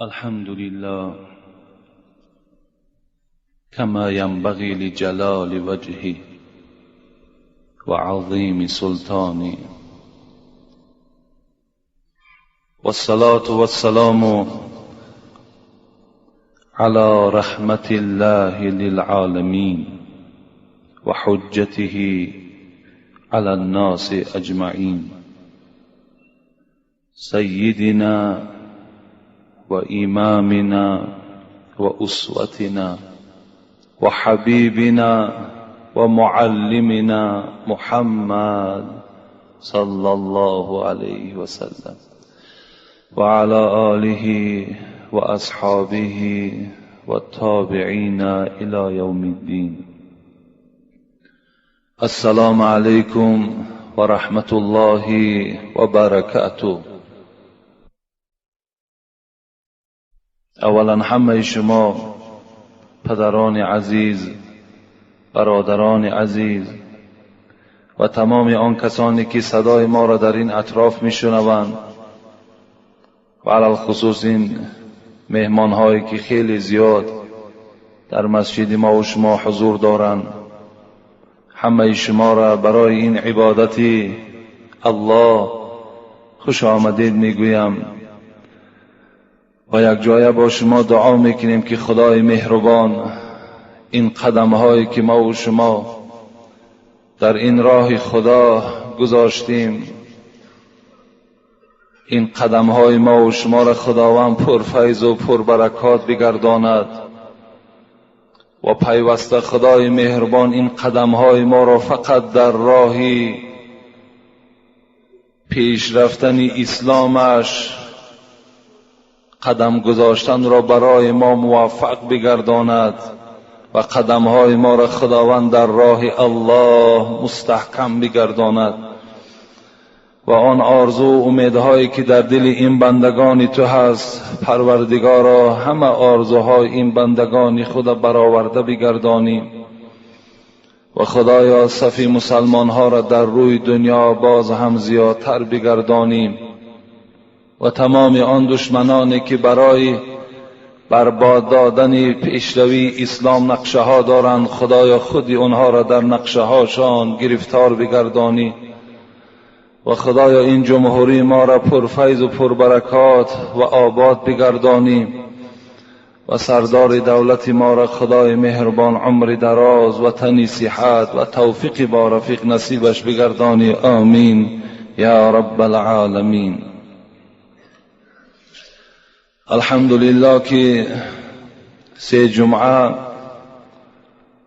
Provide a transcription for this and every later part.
الحمد لله كما ينبغي لجلال وجهه وعظيم سلطانه، والصلاة والسلام على رحمة الله للعالمين وحجته على الناس أجمعين، سيدنا وإمامنا وأسوتنا وحبيبنا ومعلمنا محمد صلى الله عليه وسلم وعلى آله وأصحابه والتابعين إلى يوم الدين. السلام عليكم ورحمة الله وبركاته. اولا همه شما پدران عزیز، برادران عزیز و تمام آن کسانی که صدای ما را در این اطراف میشنوند و علی الخصوص این مهمان هایی که خیلی زیاد در مسجد ما و شما حضور دارند، همه شما را برای این عبادت الله خوش آمدید میگویم و یک جایه با شما دعا میکنیم که خدای مهربان این قدم هایی که ما و شما در این راه خدا گذاشتیم، این قدم های ما و شما را خداوند پرفیض و پربرکات بگرداند و پیوسته خدای مهربان این قدم های ما را فقط در راه پیش رفتن اسلامش قدم گذاشتن را برای ما موفق بگرداند و قدم های ما را خداوند در راه الله مستحکم بگرداند و آن آرزو و امیدهایی که در دل این بندگان تو هست پروردگارا همه آرزوهای این بندگان خود برآورده بگردانی و خدایا صف مسلمان ها را در روی دنیا باز هم زیادتر بگردانی و تمام آن دشمنانی که برای برباد دادن پیشروی اسلام نقشه ها دارند، خدایا خودی آنها را در نقشه هاشان گرفتار بگردانی و خدایا این جمهوری ما را پرفیض و پربرکات و آباد بگردانی و سردار دولت ما را خدای مهربان عمر دراز و تنی صحت و توفیق با رفیق نصیبش بگردانی. آمین یا رب العالمین. الحمدلله که سه جمعه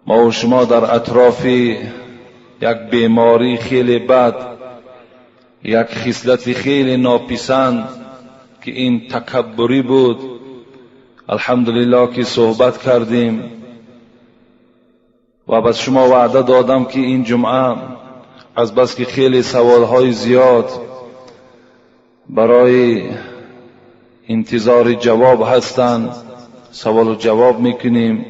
ما و شما در اطراف یک بیماری خیلی بد، یک خصلت خیلی ناپسند که این تکبری بود، الحمدلله که صحبت کردیم و بس شما وعده دادم که این جمعه از بس که خیلی سوالهای زیاد برای انتظار جواب هستند سوال و جواب میکنیم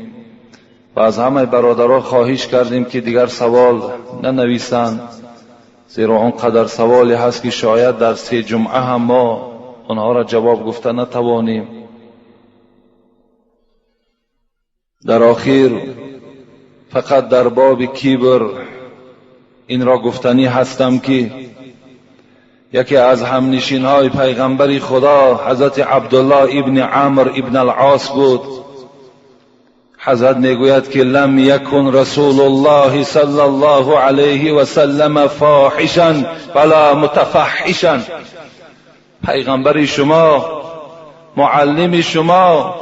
و از همه برادران خواهش کردیم که دیگر سوال ننویسند، زیرا اونقدر سوالی هست که شاید در سه جمعه هم ما آنها را جواب گفته نتوانیم. در آخر فقط در باب کبر این را گفتنی هستم که یکی از همنشین های پیغمبر خدا حضرت عبدالله ابن عمرو ابن العاص بود. حضرت میگوید که لم یکن رسول الله صلی الله علیه و سلم فاحشا ولا متفحشا. پیغمبر شما، معلم شما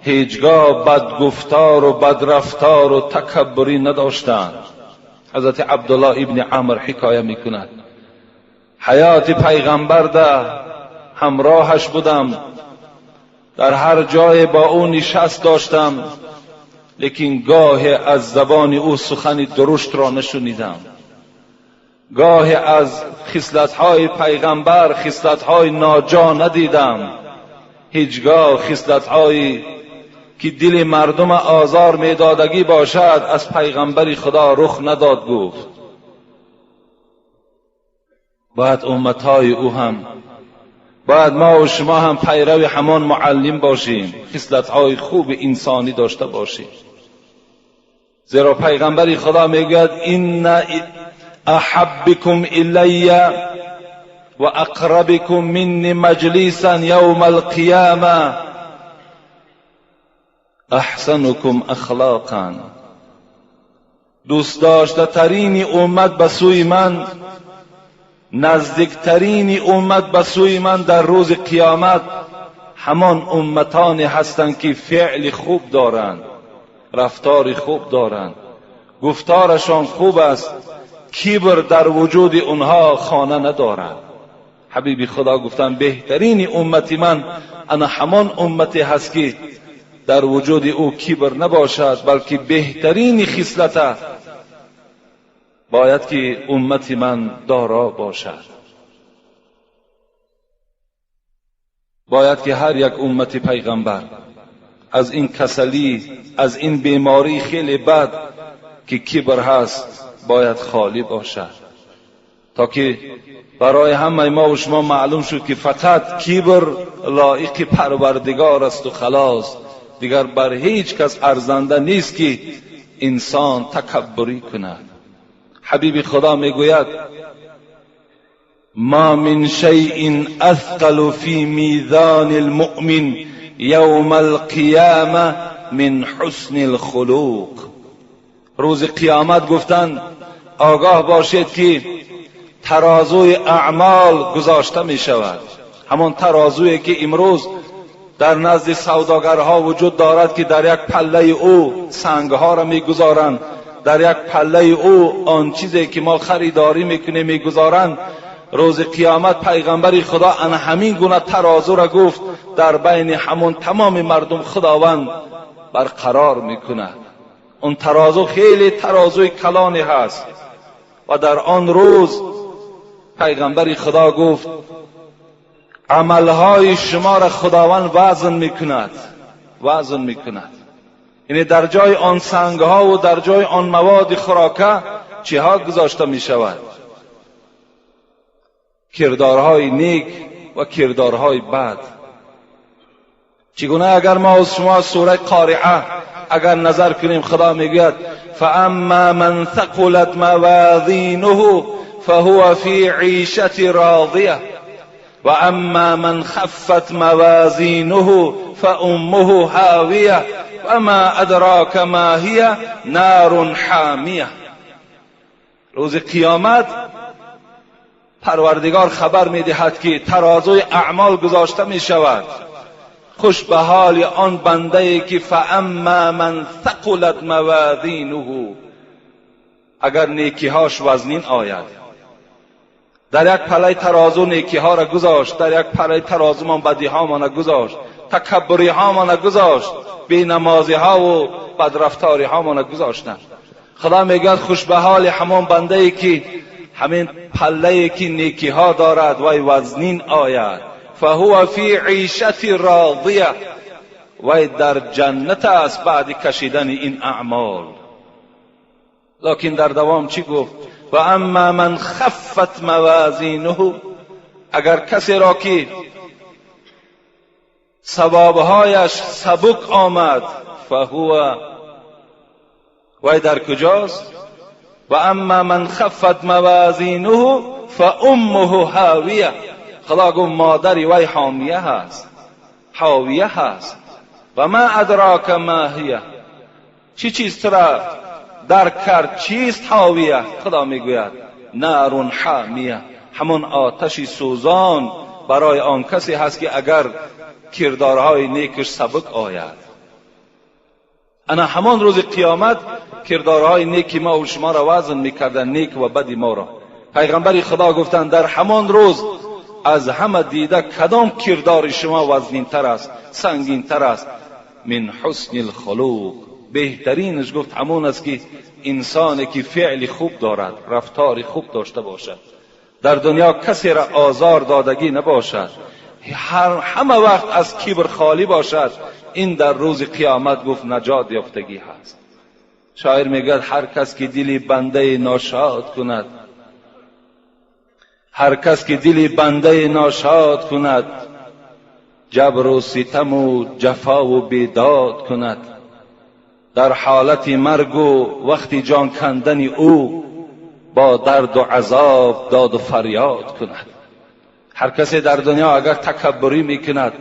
هیچگاه بدگفتار و بدرفتار و تکبری نداشتند. حضرت عبدالله ابن عمرو حکایه میکند حیات پیغمبر ده همراهش بودم، در هر جای با او نشست داشتم، لیکن گاه از زبان او سخن درشت را نشنیدم. گاه از خصلت‌های پیغمبر خصلت‌های ناجا ندیدم. هیچگاه خصلت‌هایی که دل مردم آزار میدادگی باشد از پیغمبر خدا رخ نداد گفت. باید امتهای او هم، باید ما و شما هم پیرو همان معلم باشیم، خصلت‌های خوب انسانی داشته باشیم. زیرا پیغمبر خدا میگوید ان احبکم الی و اقربکم منی مجلسا یوم القیامه احسنکم اخلاقا. دوست داشته ترین امت به سوی من، نزدیکترین امت به سوی من در روز قیامت همان امتانی هستند که فعل خوب دارند، رفتار خوب دارند، گفتارشان خوب است، کبر در وجود اونها خانه ندارد. حبیب خدا گفتن بهترین امتی من انا همان امتی هست که در وجود او کبر نباشد، بلکه بهترین خصلت باید که امتی من دارا باشد. باید که هر یک امت پیغمبر از این کسلی، از این بیماری خیلی بد که کبر هست باید خالی باشد، تا که برای همه ما و شما معلوم شد که فقط کبر لایق پروردگار است و خلاص، دیگر بر هیچ کس ارزنده نیست که انسان تکبری کند. حبیب خدا میگوید ما من شیء اثقل فی میزان المؤمن یوم القیامه من حسن الخلق. روز قیامت گفتند آگاه باشید که ترازوی اعمال گذاشته می شود، همان ترازویی که امروز در نزد سوداگرها وجود دارد که در یک پله او سنگها را می گذارند، در یک پله او آن چیزی که ما خریداری میکنیم میگذارند. روز قیامت پیغمبر خدا ان همین گونه ترازو را گفت در بین همون تمام مردم خداوند برقرار میکند. اون ترازو خیلی ترازوی کلانی هست و در آن روز پیغمبر خدا گفت عملهای شما را خداوند وزن میکند. یعنی در جای آن سنگها و در جای آن مواد خوراکه چه ها گذاشته می شود؟ کردارهای نیک و کردارهای بد. چگونه اگر ما از شما سوره قارعه اگر نظر کنیم، خدا میگوید فاما من ثقلت موازینه فهو فی عیشة راضیه و اما من خفت موازینه فامه هاویه وما ادراک ما هی نار حامیه. روز قیامت پروردگار خبر میدهد که ترازوی اعمال گذاشته می شود. خوش به حال آن بنده ای که فاما من ثقلت موازینه، اگر نیکیهاش وزنین آید. در یک پله ترازو نیکیها را گذاشت، در یک پله ترازو من بدیها من گذاشت، تکبری ها من گذاشت، بی نمازی ها و بدرفتاری ها من گذاشتن. خدا میگه خوش به حال همان بنده ای که همین پله ای که نیکی ها دارد و وزنین آید، فهو فی عیشة راضیه، و در جنت است بعد کشیدن این اعمال. لکن در دوام چی گفت؟ و اما من خفت موازینه، اگر کسی را که ثوابهایش سبک آمد، فهو، و در کجاست؟ و اما من خفت موازینه فامه هاویه. خدا گفت مادری وی حامیه هست، حاویه هست. و ما ادراک ما هی، چی چیز ترا درک کرد چیست حاویه؟ خدا میگوید نار حامیه، همون آتشی سوزان برای آن کسی هست که اگر کردارهای نیکش سبک آید. انا همان روز قیامت کردارهای نیکی ما و شما را وزن میکردن، نیک و بدی ما را. پیغمبر خدا گفتند در همان روز از همه دیده کدام کردار شما وزنین تر است، سنگین تر است؟ من حسن الخلق، بهترینش گفت همون است که انسانی که فعل خوب دارد، رفتار خوب داشته باشد، در دنیا کسی را آزار دادگی نباشد، همه وقت از کبر خالی باشد. این در روز قیامت گفت نجات یافتگی هست. شاعر میگه هر کس که دلی بنده ناشاد کند، هر کس که دل بنده ناشاد کند، جبر و ستم و جفا و بیداد کند. در حالت مرگ و وقتی جان کندن او، با درد و عذاب داد و فریاد کند. هر کسی در دنیا اگر تکبری میکند،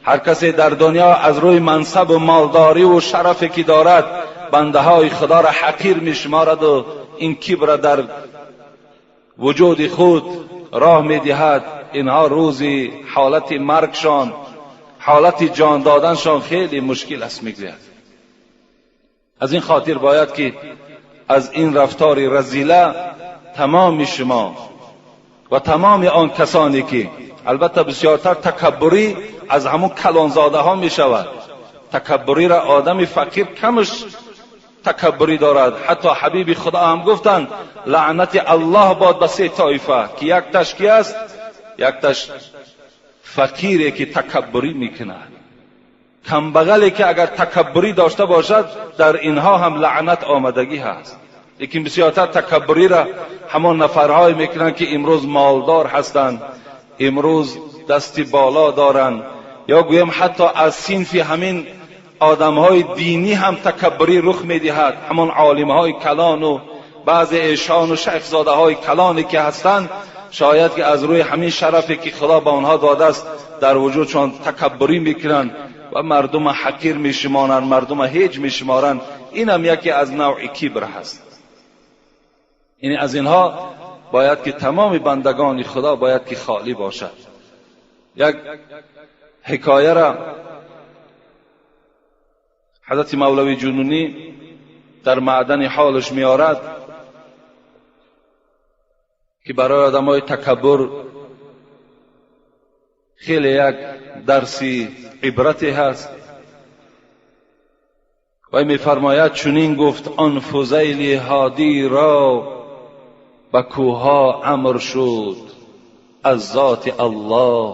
هر کسی در دنیا از روی منصب و مالداری و شرفی که دارد بنده های خدا را حقیر میشمارد و این کبر در وجود خود راه میدهد، اینها روزی حالت مرگشان، حالت جان دادنشان خیلی مشکل است میگوید. از این خاطر باید که از این رفتار رذیله تمام شما و تمام آن کسانی که البته بسیارتر تکبری از همون کلانزاده ها می شود. تکبری را آدم فقیر کمش تکبری دارد. حتی حبیب خدا هم گفتند لعنت الله باد به سه طایفه که یک تش کی است؟ یک تش فقیری که تکبری میکند، کمبغلی که اگر تکبری داشته باشد در اینها هم لعنت آمدگی هست. لیکن بسیارتر تکبری را همان نفرهای میکنند که امروز مالدار هستند، امروز دستی بالا دارند، یا گویم حتی از صنف همین آدمهای دینی هم تکبری رخ میدهد. همان عالمهای کلان و بعض ایشان و شیخزاده های کلانی که هستند، شاید که از روی همین شرفی که خدا به آنها داده است در وجودشان تکبری میکنند و مردم حقیر میشمارند، مردم هیچ میشمارند. این هم یکی از نوع کبر هست. یعنی از اینها باید که تمام بندگان خدا باید که خالی باشد. یک حکایه را حضرت مولوی جنونی در معدن حالش میارد که برای آدمای تکبر خیلی یک درسی عبرتی هست. و میفرماید چنین گفت آن فضیل هادی را، به کوها امر شد از ذات الله،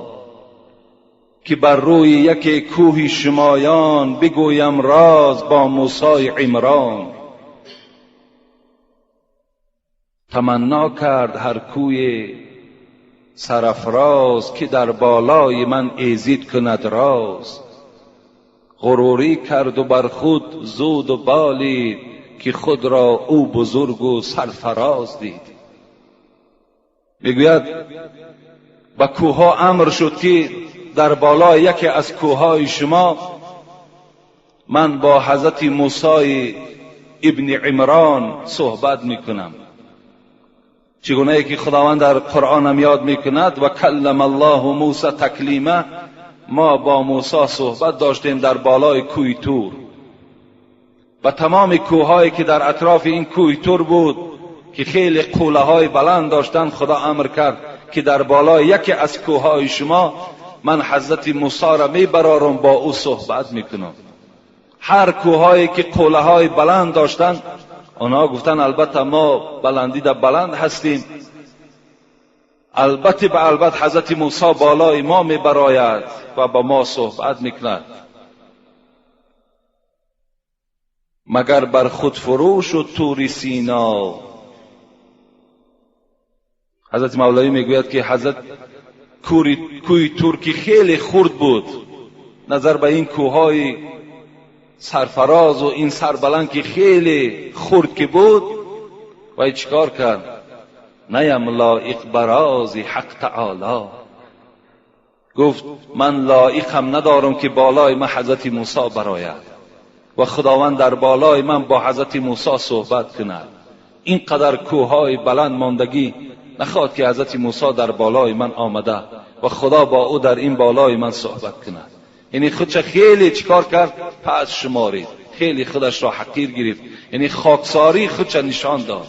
که بر روی یک کوه شمایان بگویم راز با موسی عمران. تمنا کرد هر کوی سرافراز، که در بالای من ایزید کند راز. غروری کرد و بر خود زود و بالید، که خود را او بزرگ و سرفراز دید. میگوید با کوها امر شد که در بالای یکی از کوههای شما من با حضرت موسی ابن عمران صحبت میکنم. چگونه که خداوند در قرآن هم یاد میکند و کلم الله موسی تکلیما، ما با موسی صحبت داشتیم در بالای کوه طور. و تمام کوههایی که در اطراف این کوه طور بود که خیلی قوله های بلند داشتند، خدا امر کرد که در بالای یکی از کوههای شما من حضرت موسی را میبرارم، با او صحبت میکنم. هر کوههایی که قوله های بلند داشتند، آنها گفتن البته ما بلندی در بلند هستیم، البته به البته حضرت موسی بالای ما میبراید و با ما صحبت میکند. مگر بر خود فروش و طور سینا. حضرت مولوی میگوید که حضرت کوه طور که خیلی خرد بود، نظر به این کوههای سرفراز و این سربلند که خیلی خرد که بود، و چیکار کرد؟ نیم لایق براز حق تعالی. گفت من لایقم ندارم که بالای من حضرت موسی براید و خداوند در بالای من با حضرت موسی صحبت کند. اینقدر کوههای بلند ماندگی نخواد که حضرت موسی در بالای من آمده و خدا با او در این بالای من صحبت کند. یعنی خودش خیلی چیکار کرد؟ پس شمارید، خیلی خودش را حقیر گرفت، یعنی خاکساری خودش نشان داد.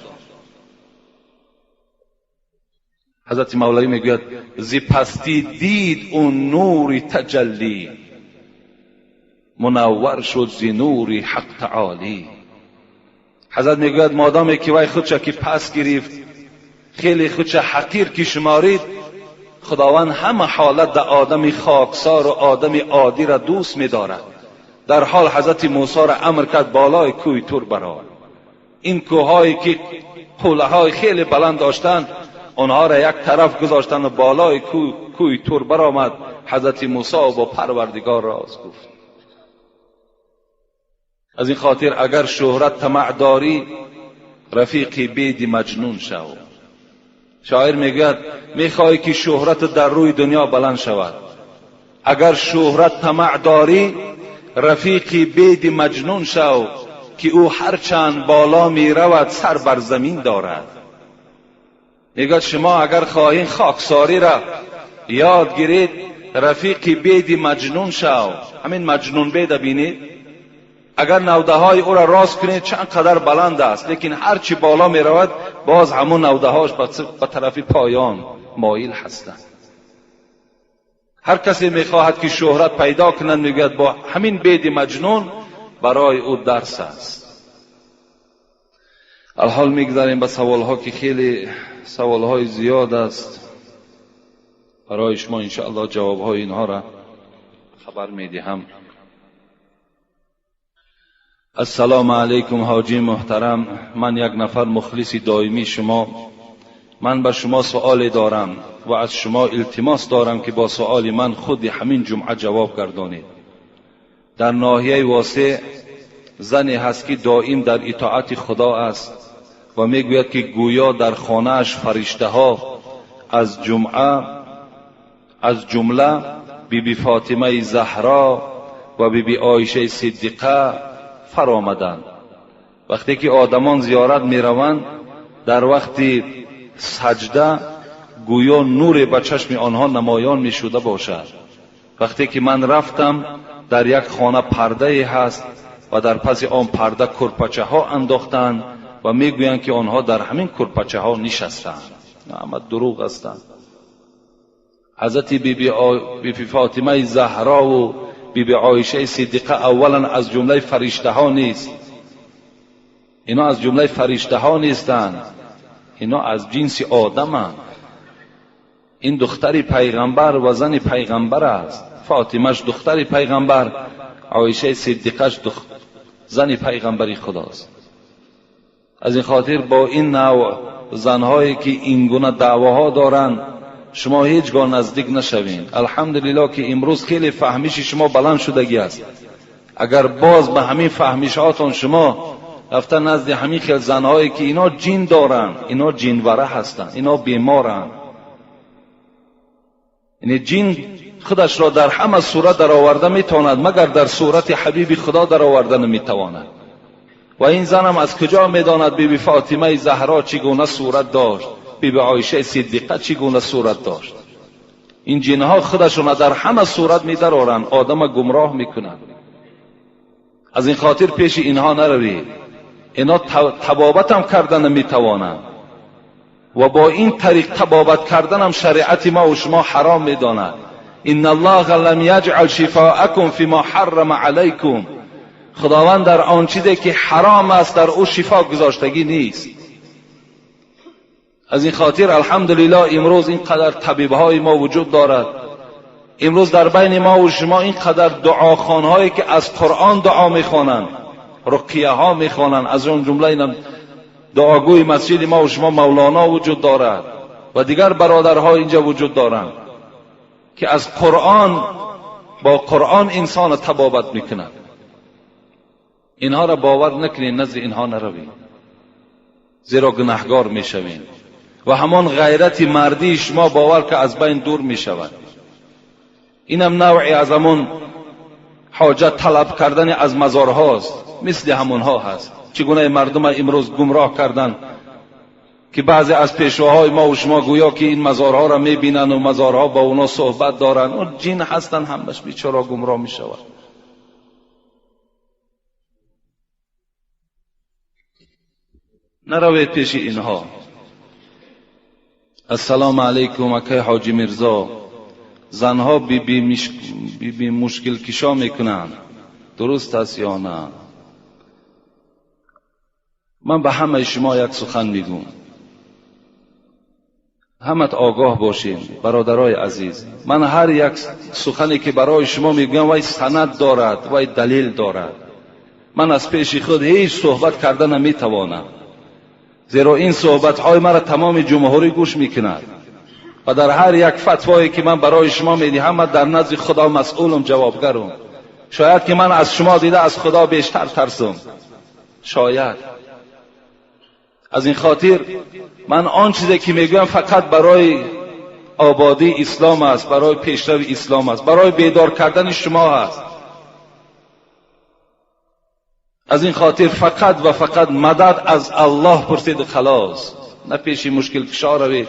حضرت مولوی میگوید زی پستی دید اون نور تجلی، منور شد زی نور حق تعالی. حضرت میگوید مادامی که وای خودش که پس گرفت، خیلی خودش حقیر که شمارید، خداوند همه حالت در آدم خاکسار و آدم عادی را دوست می‌دارد. در حال حضرت موسی را امر کرد بالای کوه طور برآور. این کوههایی که قله‌های خیلی بلند داشتند، آنها را یک طرف گذاشتن و بالای کوی تور برآمد. حضرت موسی با پروردگار راز گفت. از این خاطر اگر شهرت طمع داری رفیقی بید مجنون شو. شاعر میگوید میخوای که شهرت در روی دنیا بلند شود، اگر شهرت طمع داری رفیقی بید مجنون شو، که او هر چند بالا می رود سر بر زمین دارد. میگوید شما اگر خواهید خاکساری را یاد گیرید رفیقی بید مجنون شو. همین مجنون بید بینید، اگر نوده های او را راست کنید چند قدر بلند است، لیکن هر چی بالا می رود باز همون نوده هاش به طرف پایان مایل هستند. هر کسی میخواهد که شهرت پیدا کنند میگوید با همین بید مجنون برای او درس است. الحال میگذاریم به سوال ها که خیلی سوال های زیاد است. برای شما انشاءالله جواب های اینها را خبر میدهم. السلام علیکم حاجی محترم، من یک نفر مخلص دائمی شما. من به شما سؤال دارم و از شما التماس دارم که با سؤال من خود همین جمعه جواب گردانید. در ناحیه واسع زنی هست که دائم در اطاعت خدا است و میگوید که گویا در خانه‌اش فرشته ها از جمله بیبی فاطمه زهرا و بیبی عایشه صدیقه فرآمدند. وقتی که آدمان زیارت می روند در وقت سجده گویا نور به چشم آنها نمایان می شده باشد. وقتی که من رفتم در یک خانه پرده هست و در پس آن پرده کرپچه ها انداختند و می گویند که آنها در همین کرپچه ها نشستند. اما دروغ هستند. حضرت بیبی فاطمه زهرا و بیبی عایشه صدیقه اولا از جمله فرشته ها نیست. اینا از جمله فرشته ها نیستند، اینا از جنس آدمند. این دختری پیغمبر و زن پیغمبر است. فاطمهش دختری پیغمبر، عایشه صدیقهش زن پیغمبری خداست. از این خاطر با این نوع زنهایی که این گونه دعواها دارند شما هیچگاه نزدیک نشوین. الحمدلله که امروز خیلی فهمیش شما بلند شدگی است. اگر باز به همین فهمیشاتون شما رفتن نزد همین خیل زنهایی که اینا جین دارن، اینا جینوره هستن، اینا بیمارن، یعنی جین خودش را در همه صورت در آورده میتواند مگر در صورت حبیب خدا در آورده نمیتواند. و این زنم از کجا میداند بیبی فاطمه زهرا چگونه صورت داشت، بیبی عایشه صدیقه چگونه صورت داشت؟ این جنها خودشون در همه صورت میدرارن، آدم گمراه میکنن. از این خاطر پیش اینها نروید. اینا تبابت هم کردن میتوانند و با این طریق تبابت کردن هم شریعت ما و شما حرام میداند. ان الله لم یجعل شفاءکم فیما حرم علیکم. خداوند در آن چیزی که حرام است در او شفا گذاشتگی نیست. از این خاطر الحمدلله امروز اینقدر طبیب‌های ما وجود دارد. امروز در بین ما و شما اینقدر دعاخوان‌هایی که از قرآن دعا می‌خوانند، رقیه ها می‌خوانند، از اون جمله این دعاگوی مسجد ما و شما مولانا وجود دارد و دیگر برادرها اینجا وجود دارند که از قرآن با قرآن انسان تبابت می‌کند. اینها را باور نکنید، نزد اینها نروید، زیرا گناهگار میشوید و همان غیرت مردی شما باور که از بین دور میشود. اینم نوعی از همون حاجت طلب کردن از مزارهاست، مثل همونها هست. چگونه مردم امروز گمراه کردن که بعضی از پیشواهای ما و شما گویا که این مزارها را میبینن و مزارها با اونا صحبت دارن، اون جن هستن، همش بیچاره گمراه میشود. نروید پیش اینها. السلام علیکم اکای حاجی مرزا، زنها بی مشکل کشا میکنند، درست است یا نه؟ من به همه شما یک سخن میگم، همت آگاه باشین برادرای عزیز. من هر یک سخنی که برای شما میگم وای سند دارد، وای دلیل دارد. من از پیش خود هیچ صحبت کردن نمیتوانم. زیرا این صحبت های مرا تمام جمهوری گوش میکند و در هر یک فتوایی که من برای شما میدهم من در نزد خدا مسئولم، جوابگرم. شاید که من از شما دیده از خدا بیشتر ترسم، شاید. از این خاطر من آن چیزی که میگویم فقط برای آبادی اسلام است، برای پیشرو اسلام است، برای بیدار کردن شما است. از این خاطر فقط و فقط مدد از الله پرسید، خلاص. نه پیش مشکل کشا روید،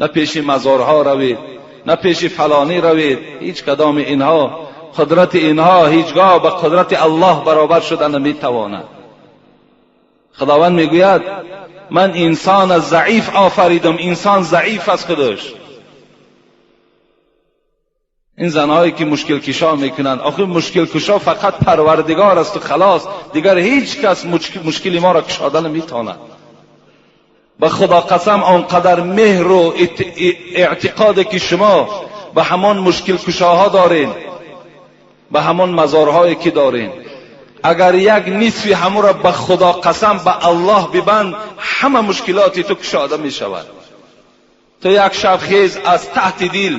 نه پیش مزارها روید، نه پیش فلانی روید. هیچ کدام اینها، قدرت اینها هیچگاه به قدرت الله برابر شدن نمیتواند. خداوند میگوید من انسان ضعیف آفریدم. انسان ضعیف است خودش. این زنهایی که مشکل کشا میکنند، آخه مشکل کشا فقط پروردگار است و خلاص. دیگر هیچ کس مشکل ما را کشادن نمیتواند. به خدا قسم آنقدر مهر و اعتقادی که شما به همان مشکل کشاها دارین، به همان مزارهایی که دارین، اگر یک نصفی همو را به خدا قسم به الله ببند، همه مشکلاتی تو کشاده می شود. تو یک شب خیز از تحت دل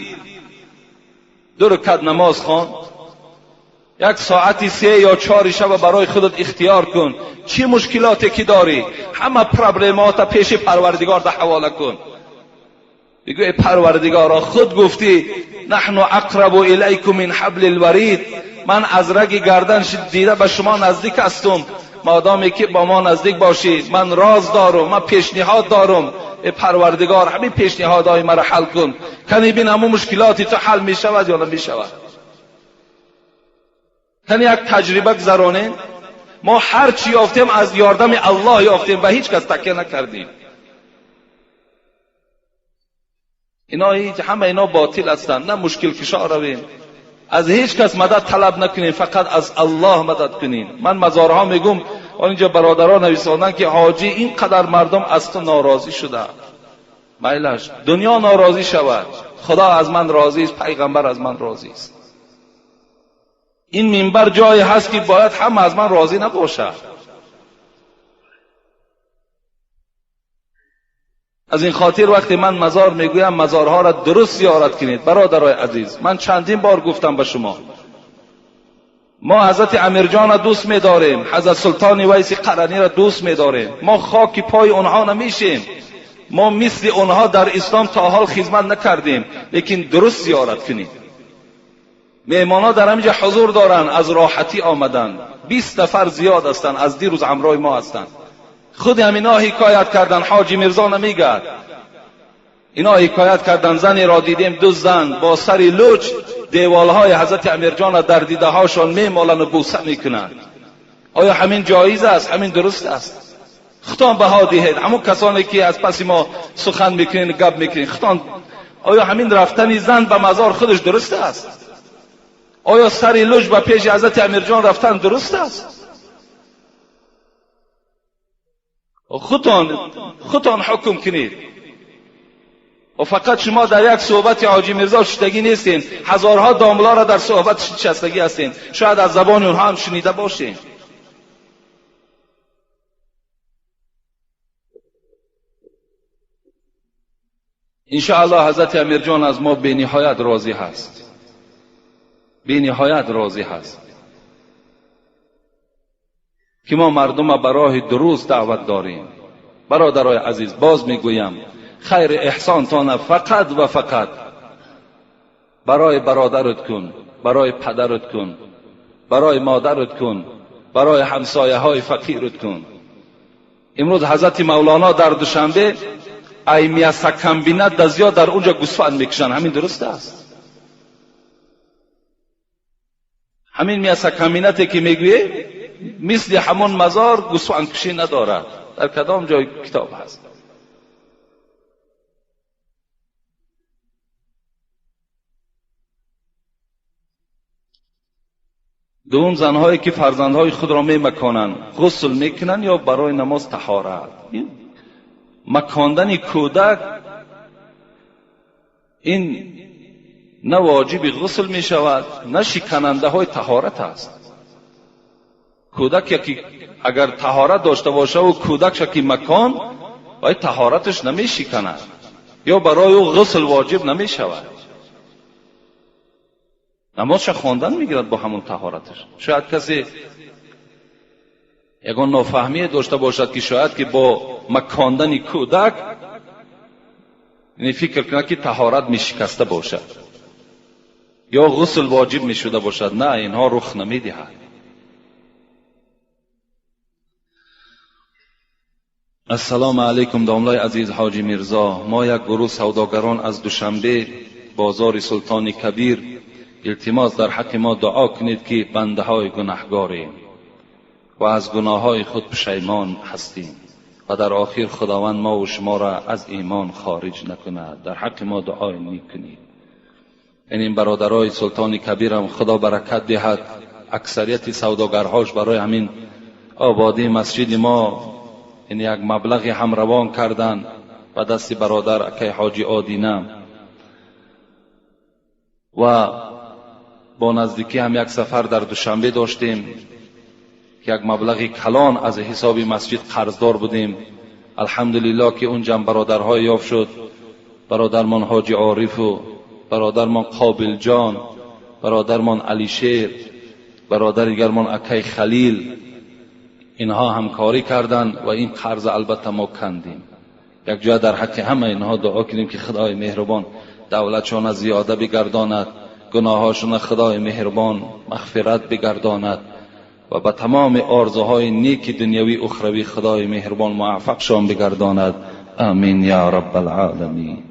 2 رکعت نماز خوان، 1 ساعتی 3 یا 4 شب برای خودت اختیار کن. چه مشکلاتی که داری همه پرابلمات پیش پروردگار ده حواله کن. بگو ای پروردگارا، خود گفتی نحن اقرب الیکم من حبل الورید، من از رگ گردن دیده به شما نزدیک هستم. مادامی که با ما نزدیک باشی، من راز دارم، من پیشنهاد دارم. ای پروردگار همین پیشنهادهای مرا حل کن. کنی بین همون مشکلاتی تو حل می شود یا نمی شود. کنی یک تجربه گذرانه. ما هر چی یافتیم از یاردم الله یافتیم و هیچ کس تکیه نکردیم. همه اینا باطل هستند. نه مشکل کشا رویم، از هیچ کس مدد طلب نکنین، فقط از الله مدد کنین. من مزارها میگم، اینجا برادران نویساندن که حاجی اینقدر مردم از تو ناراضی شده، میلش دنیا ناراضی شود، خدا از من راضی است، پیغمبر از من راضی است. این منبر جایی هست که باید هم از من راضی نباشد. از این خاطر وقتی من مزار میگویم، مزارها را درست زیارت کنید. برادرای عزیز، من چندین بار گفتم به شما، ما حضرت امیرجان را دوست می‌داریم، حضرت سلطان ویس قرنی را دوست می‌داریم. ما خاک پای اونها نمیشیم. ما مثل اونها در اسلام تا حال خدمت نکردیم، لیکن درست زیارت کنید. میهمان‌ها در همینجا حضور دارن، از راحتی آمدن. 20 نفر زیاد هستند، از دیروز همراه ما هستند. خود همینا حکایت کردن، حاجی میرزا نمیگه. اینا حکایت کردن زنی را دیدیم، 2 زن با سری لوچ دیوالهای حضرت امیرجان در دیده هاشون میمالن و بوسه میکنن. آیا همین جایز است؟ همین درست است؟ خطان بها دهید. همون کسانی که از پس ما سخن میکنین، گپ میکنین، خطان آیا همین رفتن زن به مزار خودش درست است؟ آیا سری لوچ به پیش حضرت امیرجان رفتن درست است؟ خودتان حکم کنید. و فقط شما در یک صحبت حاجی میرزا شدگی نیستین، هزارها داملا را در صحبت شستگی هستین. شاید از زبان اونها هم شنیده باشین. انشاءالله حضرت امیرجان از ما به نهایت راضی هست، به نهایت راضی هست که ما مردم به راه درست دعوت داریم. برادرای عزیز، باز میگویم، خیر احسانتان فقط و فقط برای برادرت کن، برای پدرت کن، برای مادرت کن، برای همسایه های فقیرت کن. امروز حضرت مولانا در دوشنبه ای میاسکم بیند دزیا در اونجا گوسفند میکشن. همین درست است؟ همین میاسکم بینتی که میگویه مثل همون مزار گوسفند کشی ندارد. در کدام جای کتاب هست؟ دوم، زنهایی که فرزندهای خود را میمکانند غسل میکنند یا برای نماز طهارت. مکاندن کودک این نه واجب غسل می شود، نه شکننده های طهارت است. کودک که اگر طهارت داشته باشه و کودک شکی مکان، و طهارتش نمیشکنه یا برای او غسل واجب نمیشود. نمازش خواندن میگیرد با همون طهارتش. شاید کسی یگان نافهمی داشته باشد که شاید که با مکاندن کودک یعنی فکر کنه که طهارت میشکسته باشد یا غسل واجب میشده باشد. نه، اینها رخ نمیدهد. السلام علیکم داملای عزیز حاجی میرزا. ما یک گروه سوداگران از دوشنبه بازار سلطان کبیر التماس در حق ما دعا کنید که بنده های گناهگاریم و از گناه های خود پشیمان هستیم و در آخر خداوند ما و شما را از ایمان خارج نکند. در حق ما دعای نیک کنید. این برادرای سلطان کبیر هم خدا برکت دهد. اکثریت سوداگرهاش برای همین آبادی مسجد ما این یک مبلغی هم روان کردند و دست برادر اکی حاجی آدینه و با نزدیکی هم یک سفر در دوشنبه داشتیم که یک مبلغی کلان از حساب مسجد قرضدار بودیم. الحمدلله که اونجا برادرهای یافت شد. برادرمان حاجی عارف و برادرمان قابل جان، برادرمان علی شیر، برادر دیگرمان اکی خلیل، اینها همکاری کردند و این قرض البته ما کندیم. یک جا در حق همه اینها دعا کنیم که خدای مهربان دولتشان زیاده بگرداند، گناهاشون خدای مهربان مغفرت بگرداند و به تمام آرزوهای نیک دنیوی اخروی خدای مهربان موفقشان بگرداند. آمین یا رب العالمین.